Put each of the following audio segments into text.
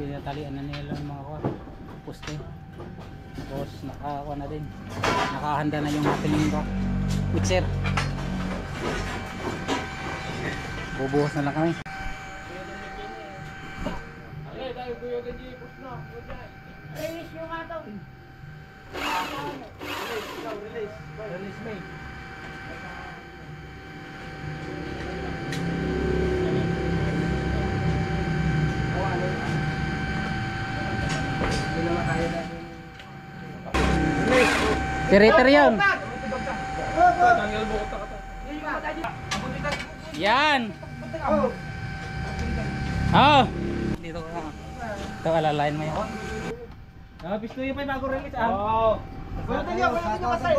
Pinatalian na nila ng mga poste. Tapos nakakuha na din. Nakahanda na yung ating mixer. Bubuhos na lang kami. Release yung ato. Release May. Operator yun. Yan. Oh. Dito ka. Ito alalain mo yan. Pisto yung pa bago release ah. Oo. Wala tayo kasay.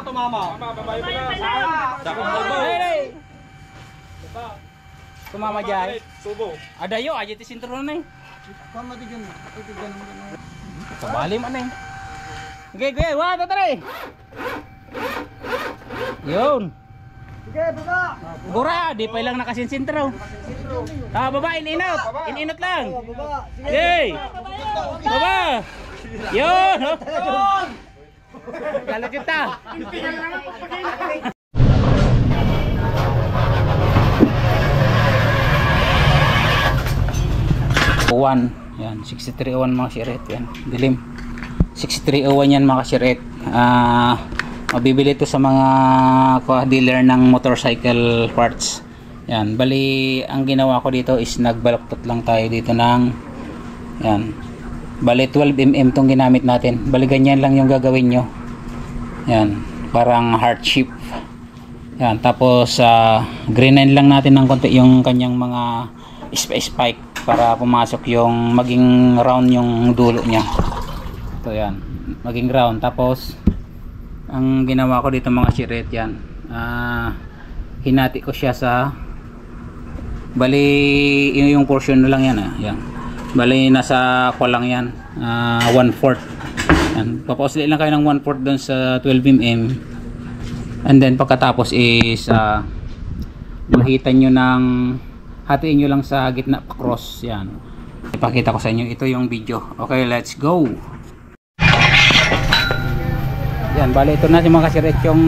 Tumama. Babae pala. Tumama dyan. Subo. Ada yo aja ti sintro na eh. Kabali man eh. Okay, wah, tatari. Yun. Sige, baba. Gura, di pa lang nakasinsintraw. Baba, ininot. Ininot lang. Baba. Sige. Baba. Yun. Galit kita. One. Yan, 6301 mga siret. Yan, dilim. 6301 yan mga siret. Mabibili ito sa mga dealer ng motorcycle parts. Yan, bali ang ginawa ko dito is nagbaluktot lang tayo dito ng yan. Bali 12mm tong ginamit natin. Bali ganyan lang yung gagawin nyo. Yan, parang heart shape. Yan, tapos greenine lang natin ng konti yung kanyang mga spike para pumasok yung maging round yung dulo niya. Ito yan, maging round. Tapos ang ginawa ko dito mga siret yan, hinati ko siya sa bali yung portion na lang yan yan. Bali nasa ko lang yan, 1/4 yan. Papausli lang kayo ng 1/4 dun sa 12mm, and then pagkatapos is mahitan nyo ng hatiin nyo lang sa gitna pa cross. Yan, ipakita ko sa inyo ito yung video. Okay, let's go. Yan, bali ito na yung mga kasiret yung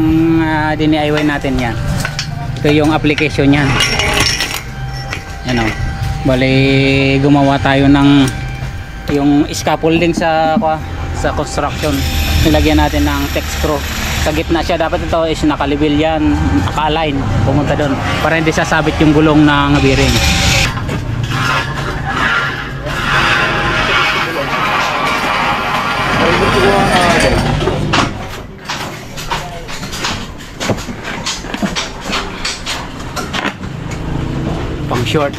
DIY natin. Yan, ito yung application yan. Yan o, bali gumawa tayo ng yung scaffolding sa construction. Nilagyan natin ng tex screw sa gitna siya. Dapat ito is nakalibil yan, naka-align, pumunta doon para hindi sasabit yung gulong ng bearing. Pang short.